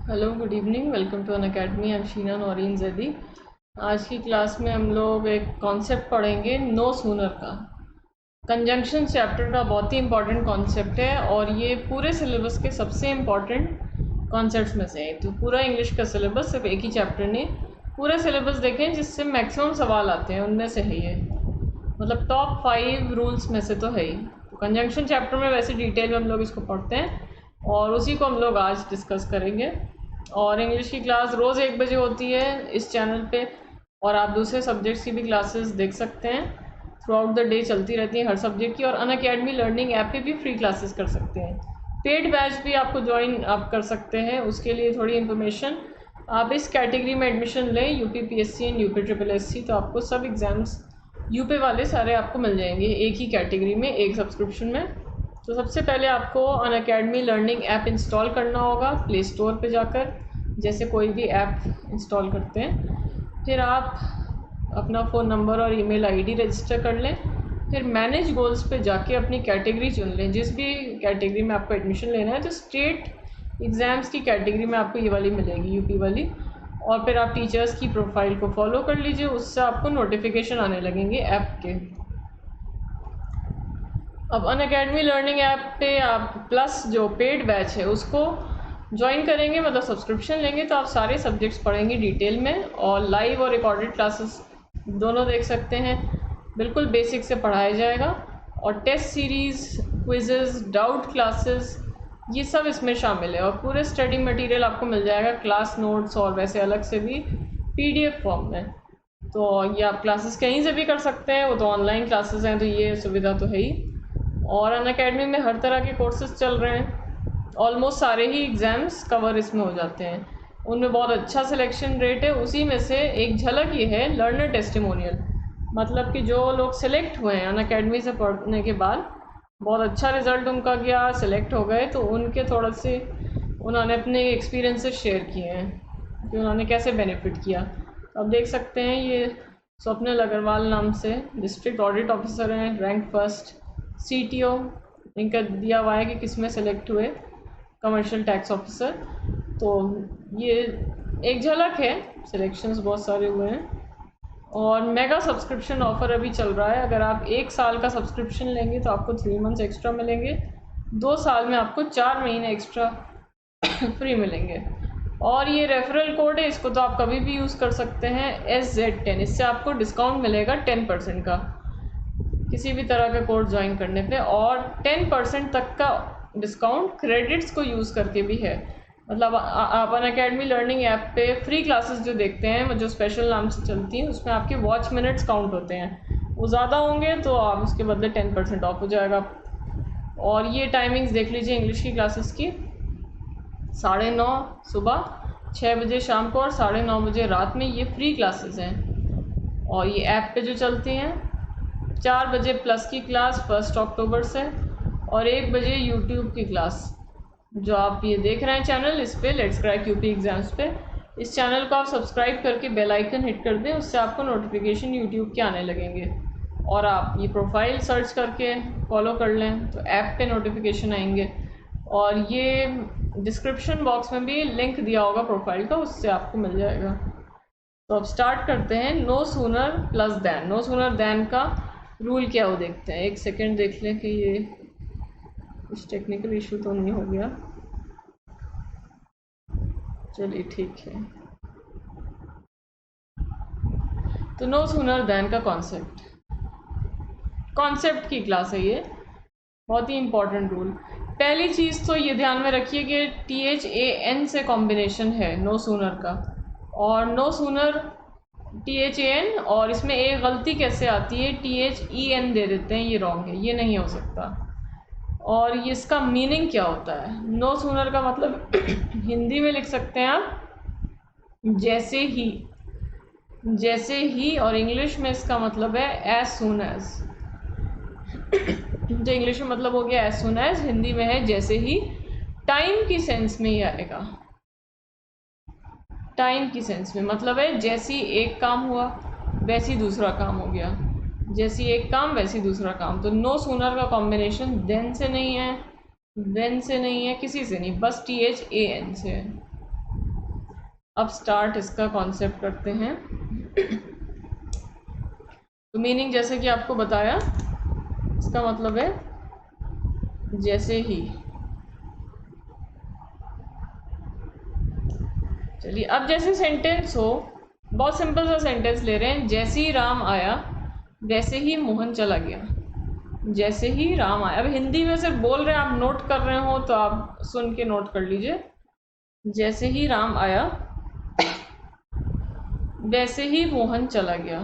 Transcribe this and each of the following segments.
Hello, good evening. Welcome to Unacademy. I am Sheena Naureen Zaidi. आज की class में हम लोग एक कॉन्सेप्ट पढ़ेंगे, नो सूनर का। कंजंक्शन चैप्टर का बहुत ही इंपॉर्टेंट कॉन्सेप्ट है और ये पूरे सिलेबस के सबसे इम्पॉर्टेंट कॉन्सेप्ट्स में से है। तो पूरा इंग्लिश का सिलेबस सिर्फ एक ही चैप्टर नहीं, पूरा सिलेबस देखें जिससे मैक्सिमम सवाल आते हैं उनमें से है ये। मतलब टॉप 5 रूल्स में से तो है ही। तो कंजंक्शन चैप्टर में वैसे डिटेल में हम लोग इसको पढ़ते हैं और उसी को हम लोग आज डिस्कस करेंगे। और इंग्लिश की क्लास रोज़ 1 बजे होती है इस चैनल पे, और आप दूसरे सब्जेक्ट्स की भी क्लासेस देख सकते हैं। थ्रू आउट द डे चलती रहती है हर सब्जेक्ट की, और अन अकेडमी लर्निंग ऐप पे भी फ्री क्लासेस कर सकते हैं। पेड बैच भी आपको ज्वाइन आप कर सकते हैं। उसके लिए थोड़ी इन्फॉर्मेशन, आप इस कैटेगरी में एडमिशन लें, UP PSC and UP triple SC, तो आपको सब एग्ज़ाम्स यूपी वाले सारे आपको मिल जाएंगे एक ही कैटेगरी में, एक सब्सक्रिप्शन में। तो सबसे पहले आपको अन अकेडमी लर्निंग ऐप इंस्टॉल करना होगा प्ले स्टोर पे जाकर, जैसे कोई भी ऐप इंस्टॉल करते हैं। फिर आप अपना फ़ोन नंबर और ईमेल आईडी रजिस्टर कर लें। फिर मैनेज गोल्स पे जाके अपनी कैटेगरी चुन लें, जिस भी कैटेगरी में आपको एडमिशन लेना है। तो स्टेट एग्ज़ाम्स की कैटेगरी में आपको ये वाली मिलेगी, यूपी वाली। और फिर आप टीचर्स की प्रोफाइल को फॉलो कर लीजिए, उससे आपको नोटिफिकेशन आने लगेंगे ऐप के। अब अन अकेडमी लर्निंग ऐप पे आप प्लस जो पेड बैच है उसको ज्वाइन करेंगे, मतलब सब्सक्रिप्शन लेंगे, तो आप सारे सब्जेक्ट्स पढ़ेंगे डिटेल में, और लाइव और रिकॉर्डेड क्लासेस दोनों देख सकते हैं। बिल्कुल बेसिक से पढ़ाया जाएगा, और test series, quizzes, doubt classes, ये सब इसमें शामिल है। और पूरे स्टडी मटेरियल आपको मिल जाएगा, क्लास नोट्स और वैसे अलग से भी PDF फॉर्म में। तो ये आप क्लासेस कहीं से भी कर सकते हैं, वो तो ऑनलाइन क्लासेस हैं, तो ये सुविधा तो है ही। और अन अकेडमी में हर तरह के कोर्सेज चल रहे हैं, ऑलमोस्ट सारे ही एग्ज़ाम्स कवर इसमें हो जाते हैं। उनमें बहुत अच्छा सिलेक्शन रेट है। उसी में से एक झलक ये है लर्नर टेस्टिमोनियल, मतलब कि जो लोग सिलेक्ट हुए हैं अन अकेडमी से पढ़ने के बाद, बहुत अच्छा रिज़ल्ट उनका गया, सिलेक्ट हो गए, तो उनके थोड़ा से उन्होंने अपने एक्सपीरियंसेस शेयर किए हैं कि उन्होंने कैसे बेनिफिट किया। अब देख सकते हैं, ये स्वप्निल अग्रवाल नाम से डिस्ट्रिक्ट ऑडिट ऑफिसर हैं, रैंक फर्स्ट। CTO इनका दिया हुआ है कि किस में सेलेक्ट हुए, कमर्शियल टैक्स ऑफिसर। तो ये एक झलक है, सिलेक्शंस बहुत सारे हुए हैं। और मेगा सब्सक्रिप्शन ऑफ़र अभी चल रहा है। अगर आप 1 साल का सब्सक्रिप्शन लेंगे तो आपको 3 मंथ्स एक्स्ट्रा मिलेंगे, 2 साल में आपको 4 महीने एक्स्ट्रा फ्री मिलेंगे। और ये रेफरल कोड है, इसको तो आप कभी भी यूज़ कर सकते हैं, SZ10। इससे आपको डिस्काउंट मिलेगा 10% का किसी भी तरह का कोर्स ज्वाइन करने पे, और 10% तक का डिस्काउंट क्रेडिट्स को यूज़ करके भी है। मतलब आप अन अकेडमी लर्निंग ऐप पे फ्री क्लासेस जो देखते हैं, जो स्पेशल नाम से चलती हैं, उसमें आपके वॉच मिनट्स काउंट होते हैं। वो ज़्यादा होंगे तो आप उसके बदले 10% ऑफ हो जाएगा। और ये टाइमिंग्स देख लीजिए इंग्लिश की क्लासेस की, 9:30 सुबह, 6 बजे शाम को और 9:30 बजे रात में, ये फ्री क्लासेस हैं। और ये ऐप पे जो चलती हैं, 4 बजे प्लस की क्लास 1 अक्टूबर से, और 1 बजे यूट्यूब की क्लास। जो आप ये देख रहे हैं चैनल, इस पे लेट्स क्रैक यूपी एग्ज़ाम्स पे, इस चैनल को आप सब्सक्राइब करके बेल आइकन हिट कर दें, उससे आपको नोटिफिकेशन यूट्यूब के आने लगेंगे। और आप ये प्रोफाइल सर्च करके फॉलो कर लें तो ऐप पे नोटिफिकेशन आएंगे। और ये डिस्क्रिप्शन बॉक्स में भी लिंक दिया होगा प्रोफाइल का, उससे आपको मिल जाएगा। तो अब स्टार्ट करते हैं। No sooner plus than. No sooner than का रूल क्या, वो देखते हैं। एक सेकेंड देख लें कि ये कुछ टेक्निकल इशू तो नहीं हो गया। चलिए ठीक है। तो नो सूनर दैन का कॉन्सेप्ट की क्लास है ये, बहुत ही इम्पोर्टेंट रूल। पहली चीज़ तो ये ध्यान में रखिए कि THAN से कॉम्बिनेशन है नो सूनर का, और नो सूनर THAN, और इसमें एक गलती कैसे आती है, THEN दे देते हैं, ये रॉन्ग है, ये नहीं हो सकता। और ये इसका मीनिंग क्या होता है, नो सूनर का मतलब हिंदी में लिख सकते हैं आप जैसे ही, जैसे ही, और इंग्लिश में इसका मतलब है एज सून एज। जो इंग्लिश में मतलब हो गया एज सून एज, हिंदी में है जैसे ही। टाइम की सेंस में ही आएगा, टाइम की सेंस में मतलब है जैसी एक काम हुआ वैसी दूसरा काम हो गया, जैसी एक काम वैसी दूसरा काम। तो नो सूनर का कॉम्बिनेशन देन से नहीं है, देन से नहीं है, किसी से नहीं, बस THAN से है। अब स्टार्ट इसका कॉन्सेप्ट करते हैं। तो मीनिंग जैसे कि आपको बताया, इसका मतलब है जैसे ही। चलिए, अब जैसे सेंटेंस हो, बहुत सिंपल सा सेंटेंस ले रहे हैं। जैसे ही राम आया वैसे ही मोहन चला गया। जैसे ही राम आया, अब हिंदी में सिर्फ बोल रहे हैं, आप नोट कर रहे हो तो आप सुन के नोट कर लीजिए। जैसे ही राम आया वैसे ही मोहन चला गया।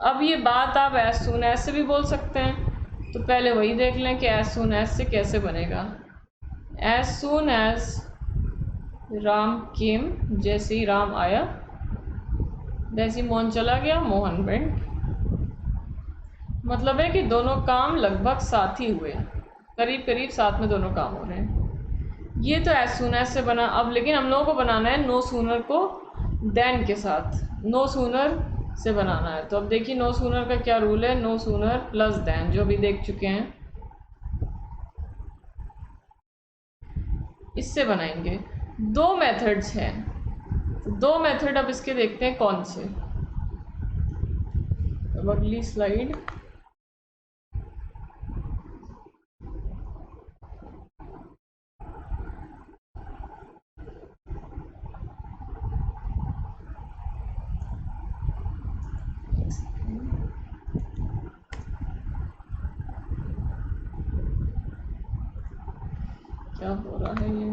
अब ये बात आप एज सून एज से भी बोल सकते हैं, तो पहले वही देख लें कि एज सून एज से कैसे बनेगा। एज सून एज राम केम, जैसे ही राम आया वैसे ही मोहन चला गया, मोहन वेंट। मतलब है कि दोनों काम लगभग साथ ही हुए, करीब करीब साथ में दोनों काम हो रहे हैं। ये तो एज सून एज से बना। अब लेकिन हम लोगों को बनाना है नो सूनर को देन के साथ, नो सूनर से बनाना है। तो अब देखिए नो सूनर का क्या रूल है, नो सूनर प्लस देन, जो भी देख चुके हैं। इससे बनाएंगे। दो मेथड्स हैं, तो दो मेथड अब इसके देखते हैं कौन से। अब अगली स्लाइड। क्या हो रहा है ये,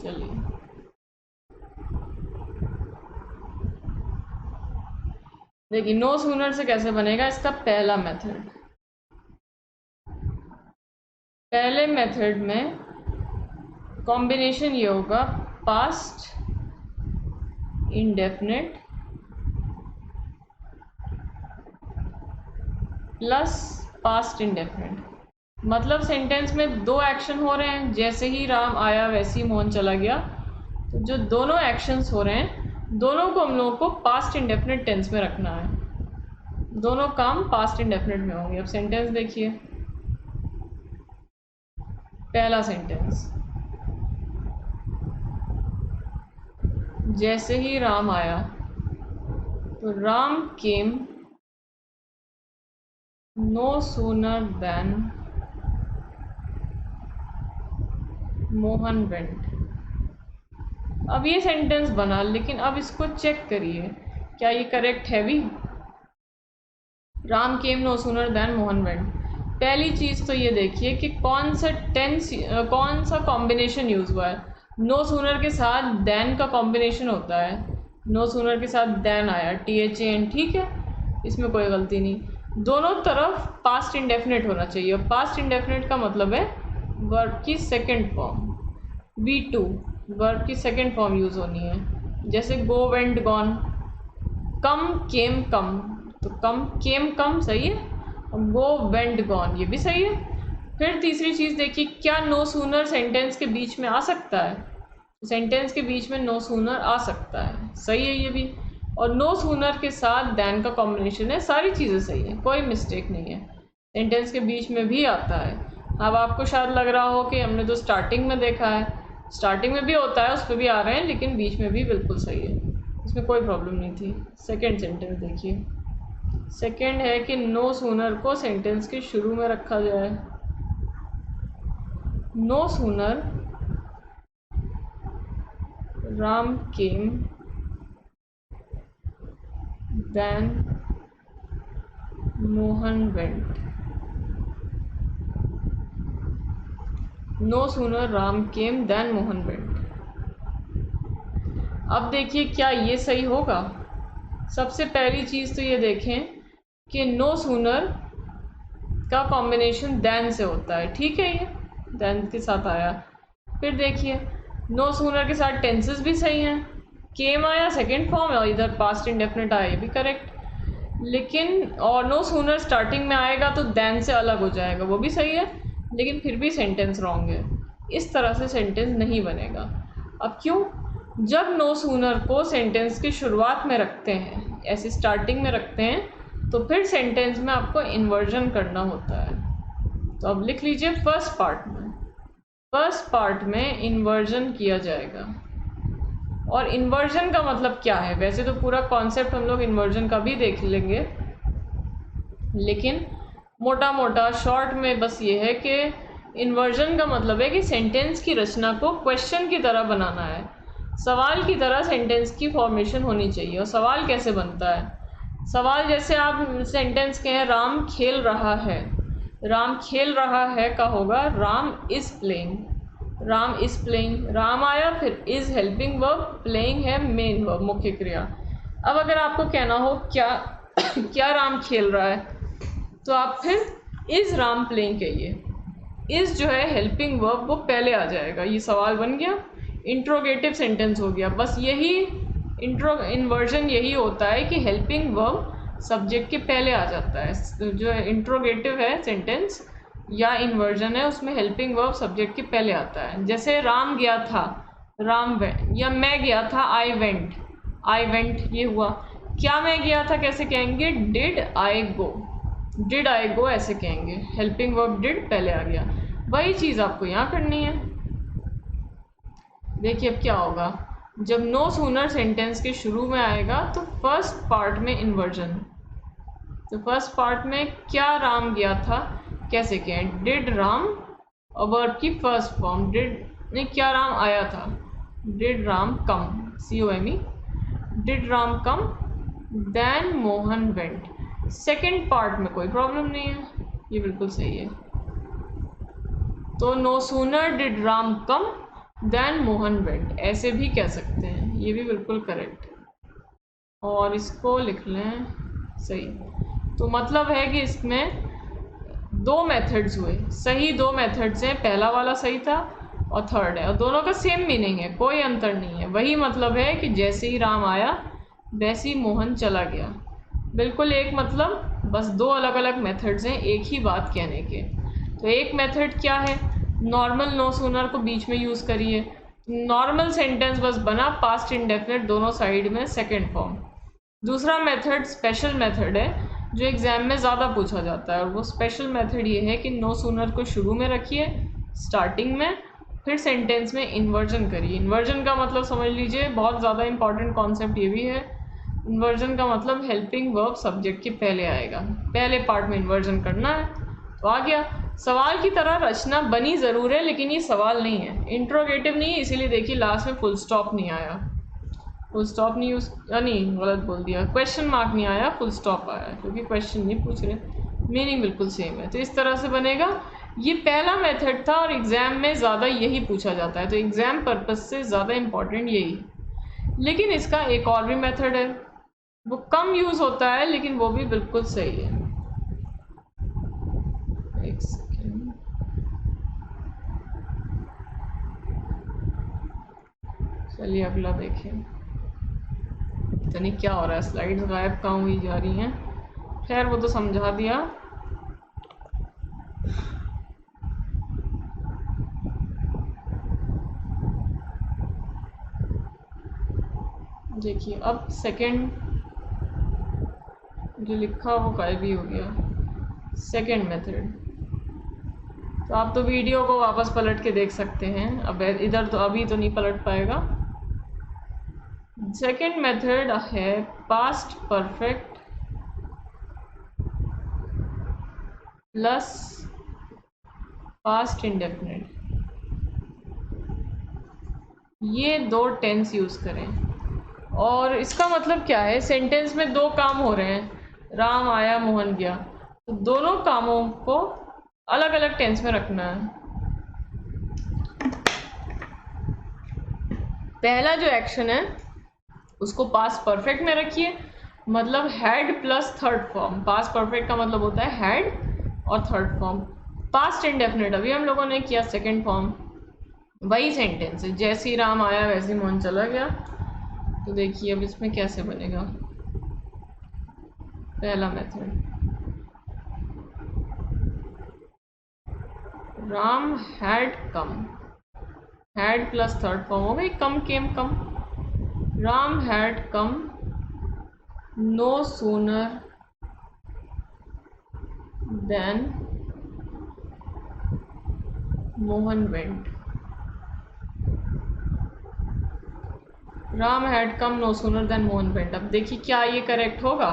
चलिए। देखिए नो सूनर से कैसे बनेगा इसका पहला मेथड। पहले मेथड में कॉम्बिनेशन ये होगा past indefinite plus past indefinite. मतलब सेंटेंस में दो एक्शन हो रहे हैं, जैसे ही राम आया वैसे ही मोहन चला गया। तो जो दोनों एक्शंस हो रहे हैं, दोनों को हम लोगों को पास्ट इंडेफिनिट टेंस में रखना है। दोनों काम पास्ट इंडेफिनिट में होंगे। अब सेंटेंस देखिए, पहला सेंटेंस, जैसे ही राम आया, तो Ram came no sooner than Mohan went. अब ये सेंटेंस बना, लेकिन अब इसको चेक करिए क्या ये करेक्ट है भी। Ram came no sooner than Mohan went. पहली चीज़ तो ये देखिए कि कौन सा टेंस, कौन सा कॉम्बिनेशन यूज़ हुआ है। नो सूनर के साथ देन का कॉम्बिनेशन होता है। नो सूनर के साथ देन आया, THAN, ठीक है, इसमें कोई गलती नहीं। दोनों तरफ पास्ट इंडेफिनिट होना चाहिए। और पास्ट इंडेफिनिट का मतलब है वर्ब की सेकेंड फॉर्म, V2 वर्ब की सेकेंड फॉर्म यूज़ होनी है। जैसे गो वेंट गॉन, कम केम कम, तो कम केम कम सही है, और गो वेंट गॉन ये भी सही है। फिर तीसरी चीज़ देखिए, क्या नो सूनर सेंटेंस के बीच में आ सकता है। सेंटेंस के बीच में नो सूनर आ सकता है, सही है ये भी। और नो सूनर के साथ देन का कॉम्बिनेशन है, सारी चीज़ें सही है, कोई मिस्टेक नहीं है। सेंटेंस के बीच में भी आता है। अब आपको शायद लग रहा हो कि हमने तो स्टार्टिंग में देखा है, स्टार्टिंग में भी होता है, उस पर भी आ रहे हैं, लेकिन बीच में भी बिल्कुल सही है, इसमें कोई प्रॉब्लम नहीं थी। सेकेंड सेंटेंस देखिए, सेकेंड है कि नो सूनर को सेंटेंस के शुरू में रखा जाए। No sooner Ram came than Mohan went. No sooner Ram came than Mohan went. अब देखिए क्या ये सही होगा। सबसे पहली चीज़ तो ये देखें कि नो सूनर का कॉम्बिनेशन देन से होता है, ठीक है, ये देन के साथ आया। फिर देखिए नो सूनर के साथ टेंसेस भी सही हैं, केम आया सेकेंड फॉर्म, और इधर पास्ट इंडेफिनिट आया, ये भी करेक्ट। लेकिन और नो सूनर स्टार्टिंग में आएगा तो देन से अलग हो जाएगा, वो भी सही है, लेकिन फिर भी सेंटेंस रॉन्ग है। इस तरह से सेंटेंस नहीं बनेगा। अब क्यों? जब नो सूनर को सेंटेंस की शुरुआत में रखते हैं, ऐसे स्टार्टिंग में रखते हैं, तो फिर सेंटेंस में आपको इन्वर्जन करना होता है। तो अब लिख लीजिए फर्स्ट पार्ट में, फर्स्ट पार्ट में इन्वर्जन किया जाएगा। और इन्वर्जन का मतलब क्या है, वैसे तो पूरा कॉन्सेप्ट हम लोग इन्वर्जन का भी देख लेंगे, लेकिन मोटा मोटा शॉर्ट में बस ये है कि इन्वर्जन का मतलब है कि सेंटेंस की रचना को क्वेश्चन की तरह बनाना है, सवाल की तरह सेंटेंस की फॉर्मेशन होनी चाहिए। और सवाल कैसे बनता है, सवाल जैसे आप सेंटेंस कहें राम खेल रहा है, राम खेल रहा है का होगा Ram is playing, Ram is playing, Ram आया, फिर इज़ हेल्पिंग वर्ब, प्लेइंग है मेन वर्ब मुख्य क्रिया। अब अगर आपको कहना हो क्या क्या राम खेल रहा है, तो आप फिर इज़ राम प्लेइंग कहिए। इज़ जो है हेल्पिंग वर्ब वो पहले आ जाएगा, ये सवाल बन गया, इंट्रोगेटिव सेंटेंस हो गया। बस यही इन्वर्जन यही होता है कि हेल्पिंग वर्ब सब्जेक्ट के पहले आ जाता है। जो इंट्रोगेटिव है सेंटेंस या इन्वर्जन है उसमें हेल्पिंग वर्ब सब्जेक्ट के पहले आता है। जैसे राम गया था, राम वेंट, या मैं गया था, आई वेंट, आई वेंट ये हुआ। क्या मैं गया था कैसे कहेंगे, did I go, did I गो ऐसे कहेंगे, हेल्पिंग वर्ब डिड पहले आ गया। वही चीज़ आपको यहाँ करनी है। देखिए अब क्या होगा, जब नो सूनर सेंटेंस के शुरू में आएगा तो फर्स्ट पार्ट में इन्वर्जन, तो फर्स्ट पार्ट में क्या राम गया था कैसे कहें, डिड राम, और वर्ब की फर्स्ट फॉर्म डिड, नहीं क्या राम आया था, did Ram come, COME, did Ram come, than Mohan went. Second part में कोई प्रॉब्लम नहीं है, ये बिल्कुल सही है। तो no sooner did Ram come than Mohan went ऐसे भी कह सकते हैं, ये भी बिल्कुल करेक्ट। और इसको लिख लें सही। तो मतलब है कि इसमें दो मेथड्स हुए, सही दो मेथड्स हैं, पहला वाला सही था और थर्ड है, और दोनों का सेम मीनिंग है, कोई अंतर नहीं है। वही मतलब है कि जैसे ही राम आया वैसे ही मोहन चला गया, बिल्कुल एक मतलब, बस दो अलग अलग मेथड्स हैं एक ही बात कहने के। तो एक मेथड क्या है, नॉर्मल नो सूनर को बीच में यूज़ करिए, नॉर्मल सेंटेंस बस बना, पास्ट इंडेफिनिट दोनों साइड में सेकेंड फॉर्म। दूसरा मेथड स्पेशल मेथड है जो एग्ज़ाम में ज़्यादा पूछा जाता है, और वो स्पेशल मेथड ये है कि नो सूनर को शुरू में रखिए स्टार्टिंग में, फिर सेंटेंस में इन्वर्जन करिए। इन्वर्जन का मतलब समझ लीजिए, बहुत ज़्यादा इंपॉर्टेंट कॉन्सेप्ट ये भी है, इन्वर्जन का मतलब हेल्पिंग वर्ब सब्जेक्ट के पहले आएगा, पहले पार्ट में इन्वर्जन करना है। तो आ गया, सवाल की तरह रचना बनी ज़रूर है लेकिन ये सवाल नहीं है, इंट्रोगेटिव नहीं है, इसीलिए देखिए लास्ट में फुल स्टॉप नहीं आया, फुल स्टॉप नहीं यूज़, नहीं गलत बोल दिया, क्वेश्चन मार्क नहीं आया, फुल स्टॉप आया, क्योंकि क्वेश्चन नहीं पूछ रहे, मीनिंग बिल्कुल सेम है। तो इस तरह से बनेगा। ये पहला मेथड था और एग्ज़ाम में ज़्यादा यही पूछा जाता है, तो एग्ज़ाम पर्पज़ से ज़्यादा इम्पॉर्टेंट यही। लेकिन इसका एक और भी मेथड है, वो कम यूज़ होता है लेकिन वो भी बिल्कुल सही है। एक सेकेंड, चलिए अगला देखें। पता नहीं क्या हो रहा है, स्लाइड्स गायब कहाँ हुई जा रही हैं, खैर वो तो समझा दिया। देखिए अब सेकंड जो लिखा वो गायब ही हो गया, सेकंड मेथड। तो आप तो वीडियो को वापस पलट के देख सकते हैं, अब इधर तो अभी तो नहीं पलट पाएगा। सेकंड मेथड है past perfect plus past indefinite, ये दो टेंस यूज़ करें। और इसका मतलब क्या है, सेंटेंस में दो काम हो रहे हैं, राम आया मोहन गया, तो दोनों कामों को अलग अलग टेंस में रखना है। पहला जो एक्शन है उसको पास्ट परफेक्ट में रखिए, मतलब had plus third form, past perfect का मतलब होता है हैड और थर्ड फॉर्म। पास्ट इंडेफिनिट अभी हम लोगों ने किया सेकंड फॉर्म, वही सेंटेंस है, जैसे ही राम आया वैसे ही मोहन चला गया। तो देखिए अब इसमें कैसे बनेगा, पहला method, Ram had come, had plus third form हो गई, come came come, Ram had come no sooner than Mohan went. Ram had come no sooner than Mohan went. अब देखिए क्या ये करेक्ट होगा?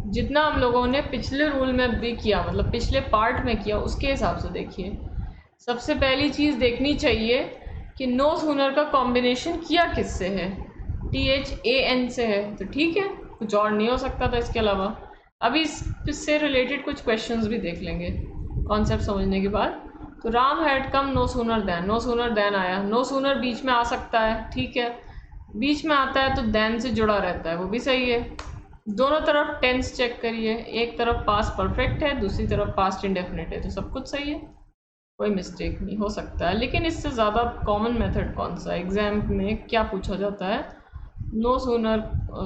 जितना हम लोगों ने पिछले रूल में भी किया, मतलब पिछले पार्ट में किया, उसके हिसाब से देखिए। सबसे पहली चीज़ देखनी चाहिए कि नो सूनर का कॉम्बिनेशन किया किससे है? THAN से है, तो ठीक है, कुछ और नहीं हो सकता था इसके अलावा। अभी इससे रिलेटेड कुछ क्वेश्चंस भी देख लेंगे कॉन्सेप्ट समझने के बाद। तो Ram had come no sooner than, no sooner than आया, नो सूनर बीच में आ सकता है, ठीक है, बीच में आता है तो देन से जुड़ा रहता है, वो भी सही है। दोनों तरफ टेंस चेक करिए, एक तरफ पास्ट परफेक्ट है, दूसरी तरफ पास्ट इंडेफिनिट है, तो सब कुछ सही है, कोई मिस्टेक नहीं हो सकता है। लेकिन इससे ज़्यादा कॉमन मेथड कौन सा है? एग्जाम में क्या पूछा जाता है? नो सूनर,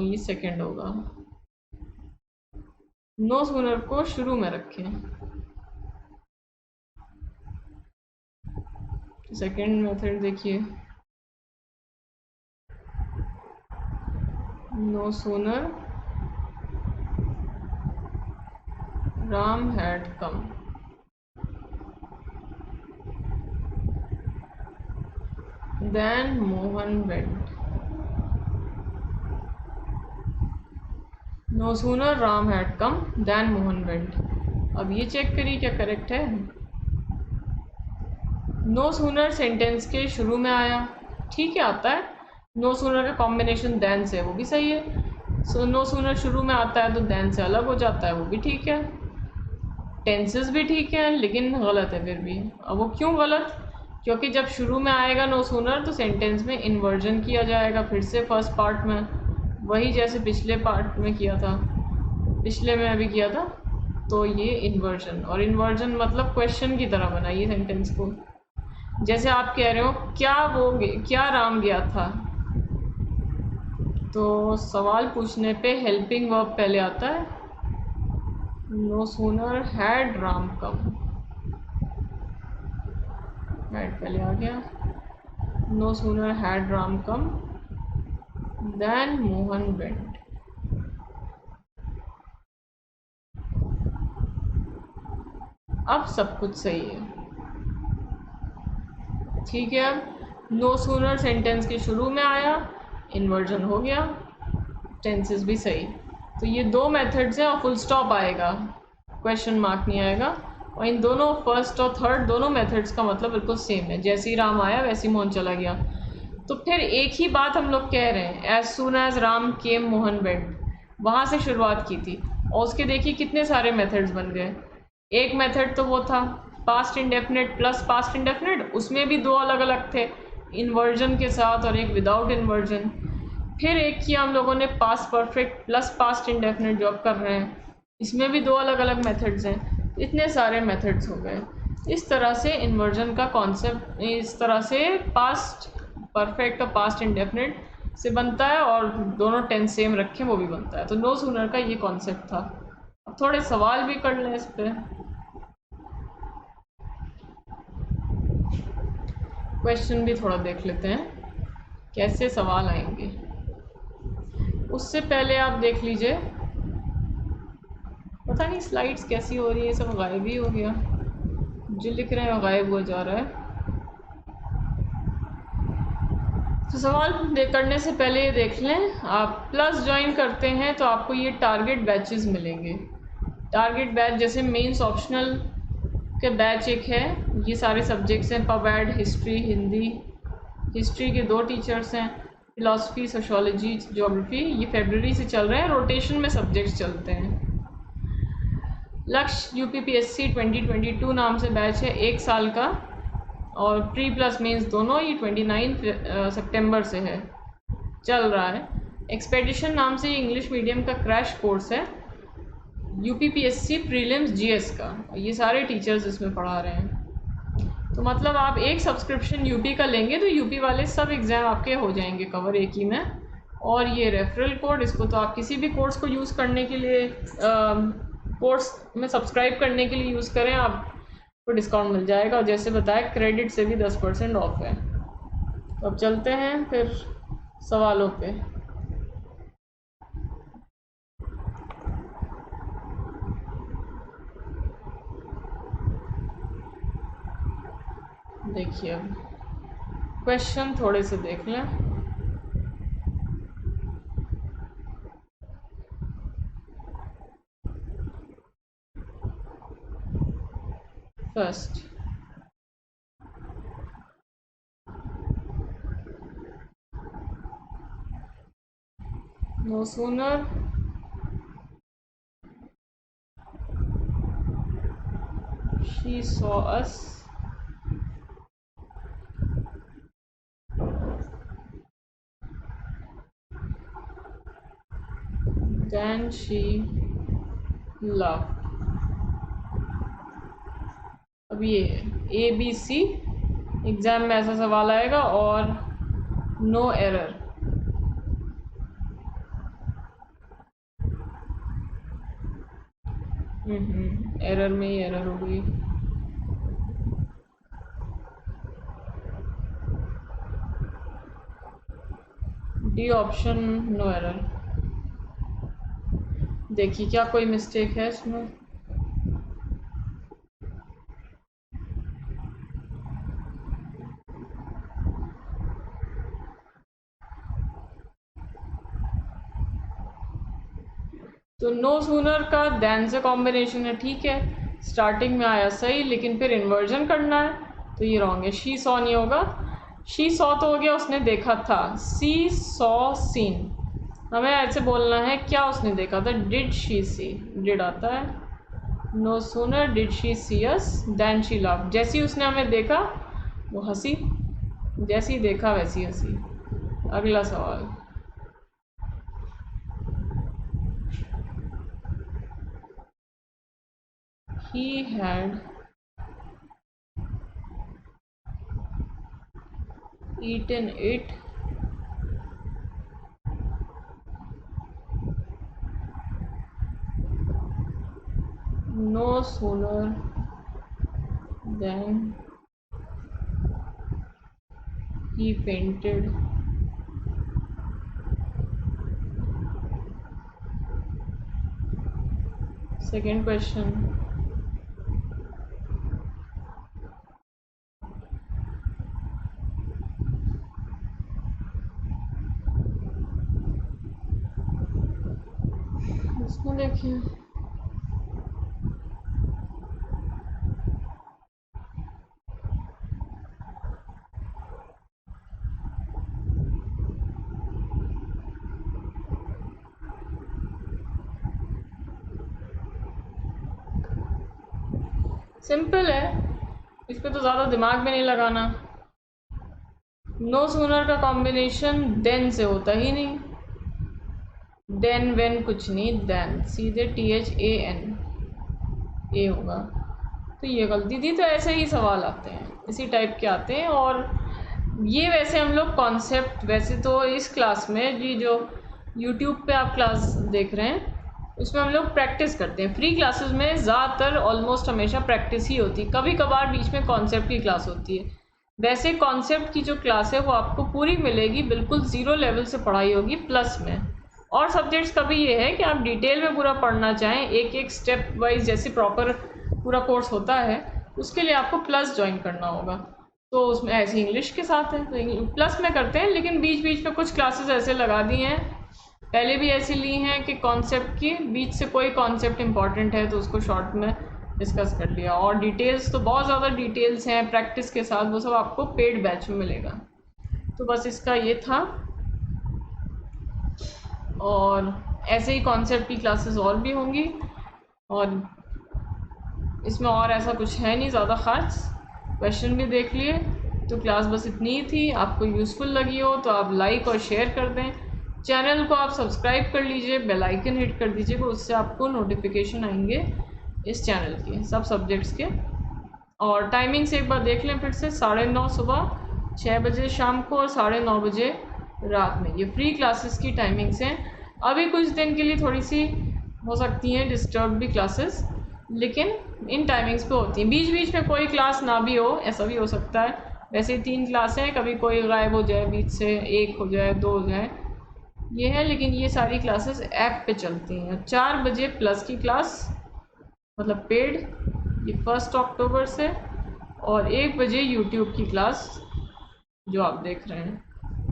ये सेकंड होगा, नो सूनर को शुरू में रखें। सेकंड मेथड देखिए, no sooner Ram had come, than Mohan went. No sooner Ram had come than Mohan went. अब ये चेक करिए क्या करेक्ट है? नो सूनर सेंटेंस के शुरू में आया, ठीक है, आता है। नो सूनर का कॉम्बिनेशन देन से, वो भी सही है। सो नो सूनर शुरू में आता है तो देन से अलग हो जाता है, वो भी ठीक है। टेंसेस भी ठीक है, लेकिन गलत है फिर भी। अब वो क्यों गलत? क्योंकि जब शुरू में आएगा नो सूनर तो सेंटेंस में इन्वर्जन किया जाएगा फिर से फर्स्ट पार्ट में, वही जैसे पिछले पार्ट में किया था, पिछले में अभी किया था। तो ये इन्वर्जन, और इन्वर्जन मतलब क्वेश्चन की तरह बनाइए सेंटेंस को। जैसे आप कह रहे हो क्या राम गया था, तो सवाल पूछने पे हेल्पिंग वर्ब पहले आता है। No sooner had Ram come, had पहले आ गया। No sooner had Ram come than Mohan went. अब सब कुछ सही है, ठीक है। अब नो सूनर सेंटेंस के शुरू में आया, इन्वर्जन हो गया, टेंसेस भी सही। तो ये दो मेथड्स हैं और फुल स्टॉप आएगा, क्वेश्चन मार्क नहीं आएगा। और इन दोनों फर्स्ट और थर्ड दोनों मेथड्स का मतलब बिल्कुल सेम है, जैसे ही राम आया वैसे ही मोहन चला गया। तो फिर एक ही बात हम लोग कह रहे हैं, एज सून एज राम केम मोहन वेंट, वहाँ से शुरुआत की थी और उसके देखिए कितने सारे मेथड्स बन गए। एक मेथड तो वो था past indefinite plus past indefinite, उसमें भी दो अलग अलग थे, इन्वर्जन के साथ और एक विदाउट इन्वर्जन। फिर एक किया हम लोगों ने past perfect plus past indefinite जो अब कर रहे हैं, इसमें भी दो अलग अलग मेथड्स हैं। इतने सारे मेथड्स हो गए। इस तरह से इन्वर्जन का कॉन्सेप्ट इस तरह से पास्ट परफेक्ट और पास्ट इंडेफिनिट से बनता है, और दोनों टेंस सेम रखें वो भी बनता है। तो नो सूनर का ये कॉन्सेप्ट था। अब थोड़े सवाल भी कर लें इस पर, क्वेश्चन भी थोड़ा देख लेते हैं कैसे सवाल आएंगे। उससे पहले आप देख लीजिए, पता नहीं स्लाइड्स कैसी हो रही है, सब गायब ही हो गया, जो लिख रहे हैं गायब हो जा रहा है। तो सवाल करने से पहले ये देख लें, आप प्लस ज्वाइन करते हैं तो आपको ये टारगेट बैचेस मिलेंगे। टारगेट बैच जैसे मेंस ऑप्शनल के बैच एक है, ये सारे सब्जेक्ट्स हैं, pub ad, history, Hindi. History के 2 टीचर्स हैं, फिलॉसफी, सोशोलॉजी, ज्योग्राफी, ये फरवरी से चल रहे हैं, रोटेशन में सब्जेक्ट्स चलते हैं। लक्ष्य UPPSC 2022 नाम से बैच है, 1 साल का, और प्री प्लस मेंस दोनों, ये 29 सितंबर से है, चल रहा है। एक्सपेडिशन नाम से इंग्लिश मीडियम का क्रैश कोर्स है, UPPSC प्रीलिम्स GS का, ये सारे टीचर्स इसमें पढ़ा रहे हैं। तो मतलब आप एक सब्सक्रिप्शन UP का लेंगे तो UP वाले सब एग्ज़ाम आपके हो जाएंगे कवर एक ही में। और ये रेफरल कोड, इसको तो आप किसी भी कोर्स को यूज़ करने के लिए कोर्स में सब्सक्राइब करने के लिए यूज़ करें, आपको डिस्काउंट मिल जाएगा। और जैसे बताया क्रेडिट से भी 10% ऑफ है। तो अब चलते हैं फिर सवालों पे। देखिए अब क्वेश्चन थोड़े से देख लें। First. No sooner she saw us than she love. अब ये ABC एग्जाम में ऐसा सवाल आएगा और नो एरर। एरर में ही एरर हो गई। D option no error. देखिए क्या कोई मिस्टेक है इसमें। तो नो सूनर का देन से कॉम्बिनेशन है, ठीक है, स्टार्टिंग में आया सही, लेकिन फिर इन्वर्जन करना है तो ये रॉन्ग है। शी सॉ नहीं होगा, शी सॉ तो हो गया उसने देखा था, सी सॉ सीन। हमें ऐसे बोलना है क्या उसने देखा था, डिड शी सी, डिड आता है। No sooner did she see us than she love. जैसी उसने हमें देखा वो हंसी, जैसी देखा वैसी हंसी। अगला सवाल, he had eaten it no sooner than he fainted। Second question, इसमें देखिए सिंपल है, इस पर तो ज़्यादा दिमाग में नहीं लगाना। नो सूनर का कॉम्बिनेशन देन से होता ही नहीं, देन वेन कुछ नहीं, देन सीधे THAN ए होगा। तो ये गलती थी। तो ऐसे ही सवाल आते हैं, इसी टाइप के आते हैं। और ये वैसे हम लोग कॉन्सेप्ट, वैसे तो इस क्लास में जी जो YouTube पे आप क्लास देख रहे हैं उसमें हम लोग प्रैक्टिस करते हैं। फ्री क्लासेस में ज़्यादातर ऑलमोस्ट हमेशा प्रैक्टिस ही होती है, कभी कभार बीच में कॉन्सेप्ट की क्लास होती है। वैसे कॉन्सेप्ट की जो क्लास है वो आपको पूरी मिलेगी, बिल्कुल ज़ीरो लेवल से पढ़ाई होगी प्लस में। और सब्जेक्ट्स का भी ये है कि आप डिटेल में पूरा पढ़ना चाहें, एक एक स्टेप वाइज जैसे प्रॉपर पूरा कोर्स होता है, उसके लिए आपको प्लस ज्वाइन करना होगा। तो उसमें ऐसे इंग्लिश के साथ है तो प्लस में करते हैं, लेकिन बीच बीच में कुछ क्लासेस ऐसे लगा दी हैं, पहले भी ऐसी ली हैं कि कॉन्सेप्ट की बीच से कोई कॉन्सेप्ट इंपॉर्टेंट है तो उसको शॉर्ट में डिस्कस कर लिया। और डिटेल्स तो बहुत ज़्यादा डिटेल्स हैं प्रैक्टिस के साथ, वो सब आपको पेड बैच में मिलेगा। तो बस इसका ये था। और ऐसे ही कॉन्सेप्ट की क्लासेस और भी होंगी, और इसमें और ऐसा कुछ है नहीं ज़्यादा ख़ास। क्वेश्चन भी देख लिए, तो क्लास बस इतनी ही थी। आपको यूज़फुल लगी हो तो आप लाइक और शेयर कर दें। चैनल को आप सब्सक्राइब कर लीजिए, बेल आइकन हिट कर दीजिएगा, उससे आपको नोटिफिकेशन आएंगे इस चैनल के सब सब्जेक्ट्स के। और टाइमिंग्स एक बार देख लें फिर से, 9:30 सुबह, 6 बजे शाम को और 9:30 बजे रात में। ये फ्री क्लासेस की टाइमिंग्स हैं। अभी कुछ दिन के लिए थोड़ी सी हो सकती हैं डिस्टर्ब भी क्लासेस, लेकिन इन टाइमिंग्स पे होती हैं। बीच बीच में कोई क्लास ना भी हो, ऐसा भी हो सकता है। वैसे 3 क्लासें हैं, कभी कोई गायब हो जाए, बीच से 1 हो जाए, 2 हो जाए, ये है। लेकिन ये सारी क्लासेस ऐप पे चलती हैं। 4 बजे प्लस की क्लास मतलब पेड, ये 1 अक्टूबर से, और 1 बजे यूट्यूब की क्लास जो आप देख रहे हैं।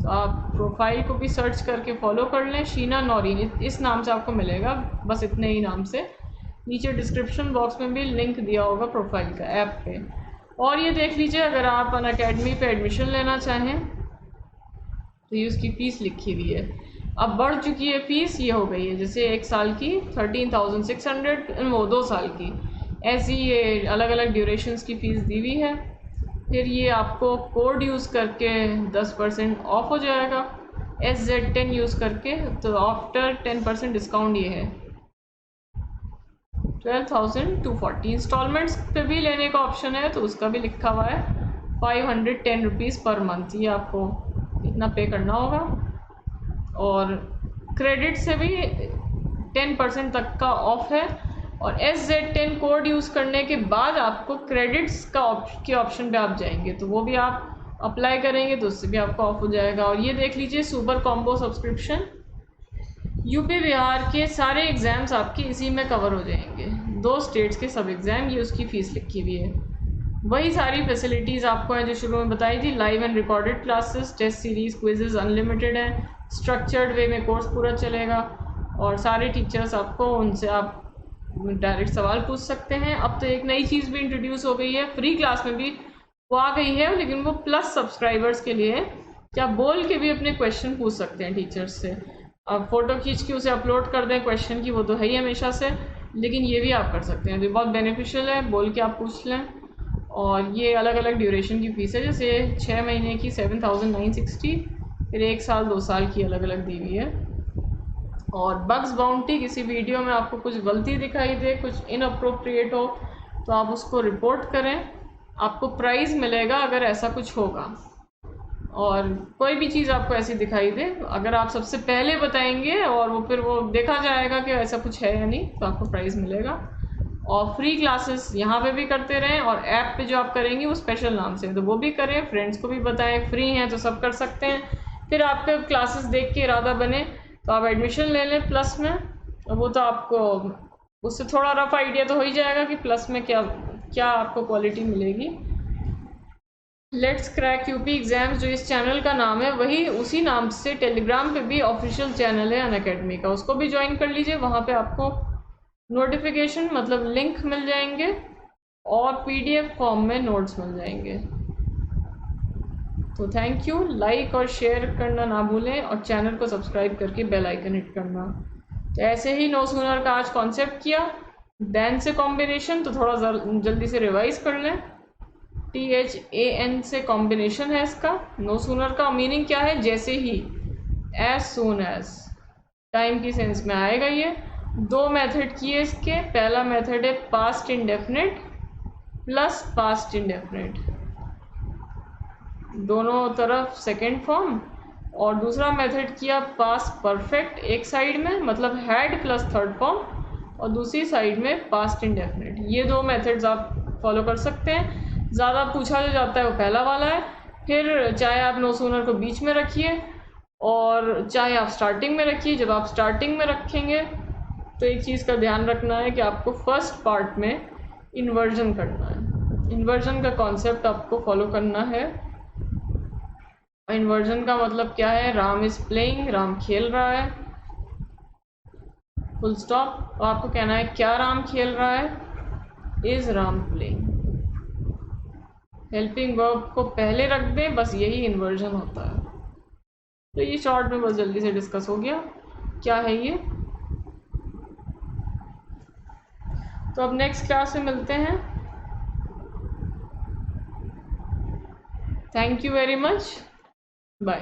तो आप प्रोफाइल को भी सर्च करके फॉलो कर लें, शीना नौरीन इस नाम से आपको मिलेगा, बस इतने ही नाम से। नीचे डिस्क्रिप्शन बॉक्स में भी लिंक दिया होगा प्रोफाइल का ऐप पे। और ये देख लीजिए, अगर आप अनअकैडमी पे एडमिशन लेना चाहें तो ये उसकी फ़ीस लिखी हुई है। अब बढ़ चुकी है फ़ीस, ये हो गई है जैसे 1 साल की 13,600, वो 2 साल की, ऐसी ये अलग अलग ड्यूरेशंस की फ़ीस दी हुई है। फिर ये आपको कोड यूज़ करके 10% ऑफ हो जाएगा, SZ10 यूज़ करके, तो आफ्टर 10% डिस्काउंट ये है 12,240। इंस्टॉलमेंट्स पे भी लेने का ऑप्शन है तो उसका भी लिखा हुआ है 510 रुपीज़ पर मंथ, ये आपको इतना पे करना होगा। और क्रेडिट से भी 10% तक का ऑफ है, और SZ10 कोड यूज़ करने के बाद आपको क्रेडिट्स के ऑप्शन पे आप जाएंगे तो वो भी आप अप्लाई करेंगे तो उससे भी आपका ऑफ हो जाएगा। और ये देख लीजिए super combo subscription, UP Bihar के सारे एग्ज़ाम्स आपके इसी में कवर हो जाएंगे, 2 स्टेट्स के सब एग्ज़ाम, ये उसकी फ़ीस लिखी हुई है। वही सारी फैसिलिटीज़ आपको हैं जो शुरू में बताई थी, live and recorded classes, test series, quizzes unlimited हैं, स्ट्रक्चर्ड वे में कोर्स पूरा चलेगा, और सारे टीचर्स आपको, उनसे आप डायरेक्ट सवाल पूछ सकते हैं। अब तो एक नई चीज़ भी इंट्रोड्यूस हो गई है, फ्री क्लास में भी वो आ गई है, लेकिन वो प्लस सब्सक्राइबर्स के लिए है कि आप बोल के भी अपने क्वेश्चन पूछ सकते हैं टीचर्स से। अब फ़ोटो खींच के उसे अपलोड कर दें क्वेश्चन की, वो तो है ही हमेशा से, लेकिन ये भी आप कर सकते हैं, तो बहुत बेनिफिशियल है, बोल के आप पूछ लें। और ये अलग अलग ड्यूरेशन की फ़ीस है, जैसे 6 महीने की 7,960, फिर 1 साल 2 साल की अलग अलग दी हुई है। और बग्स बाउंटी, किसी वीडियो में आपको कुछ गलती दिखाई दे, कुछ इनअप्रोप्रिएट हो, तो आप उसको रिपोर्ट करें, आपको प्राइज़ मिलेगा अगर ऐसा कुछ होगा। और कोई भी चीज़ आपको ऐसी दिखाई दे, अगर आप सबसे पहले बताएंगे और वो फिर वो देखा जाएगा कि ऐसा कुछ है या नहीं, तो आपको प्राइज़ मिलेगा। और फ्री क्लासेस यहाँ पे भी करते रहें, और ऐप पे जो आप करेंगे वो स्पेशल नाम से, तो वो भी करें, फ्रेंड्स को भी बताएं, फ्री हैं तो सब कर सकते हैं। फिर आपके क्लासेस देख के इरादा बने तो आप एडमिशन ले लें प्लस में, और वो तो आपको उससे थोड़ा रफ आइडिया तो हो ही जाएगा कि प्लस में क्या क्या आपको क्वालिटी मिलेगी। लेट्स क्रैक यूपी एग्ज़ाम्स जो इस चैनल का नाम है, वही उसी नाम से टेलीग्राम पे भी ऑफिशियल चैनल है अनअकैडमी का, उसको भी ज्वाइन कर लीजिए। वहाँ पे आपको नोटिफिकेशन मतलब लिंक मिल जाएंगे, और PDF फॉर्म में नोट्स मिल जाएंगे। तो थैंक यू, लाइक और शेयर करना ना भूलें, और चैनल को सब्सक्राइब करके बेल आइकन हिट करना। तो ऐसे ही नो सूनर का आज कॉन्सेप्ट किया, देन से कॉम्बिनेशन, तो थोड़ा जल्दी से रिवाइज कर लें। THAN से कॉम्बिनेशन है इसका। नो सूनर का मीनिंग क्या है, जैसे ही, एज सून एज, टाइम की सेंस में आएगा ये। 2 मेथड किए इसके, पहला मेथड है past indefinite plus past indefinite, दोनों तरफ सेकेंड फॉर्म, और दूसरा मेथड किया पास्ट परफेक्ट, एक साइड में मतलब हैड प्लस थर्ड फॉर्म, और दूसरी साइड में पास्ट इंडेफिनिट। ये 2 मेथड्स आप फॉलो कर सकते हैं। ज़्यादा पूछा जो जाता है वो पहला वाला है, फिर चाहे आप नो सूनर को बीच में रखिए और चाहे आप स्टार्टिंग में रखिए। जब आप स्टार्टिंग में रखेंगे तो एक चीज़ का ध्यान रखना है कि आपको फर्स्ट पार्ट में इन्वर्जन करना है, इन्वर्जन का कॉन्सेप्ट आपको फॉलो करना है। इन्वर्जन का मतलब क्या है, राम इज़ प्लेइंग, राम खेल रहा है, फुल स्टॉप। तो आपको कहना है क्या राम खेल रहा है, is Ram playing. Helping verb को पहले रख दें, बस यही इन्वर्जन होता है। तो ये शॉर्ट में बस जल्दी से डिस्कस हो गया क्या है ये। तो अब नेक्स्ट क्लास में मिलते हैं। Thank you very much, bye.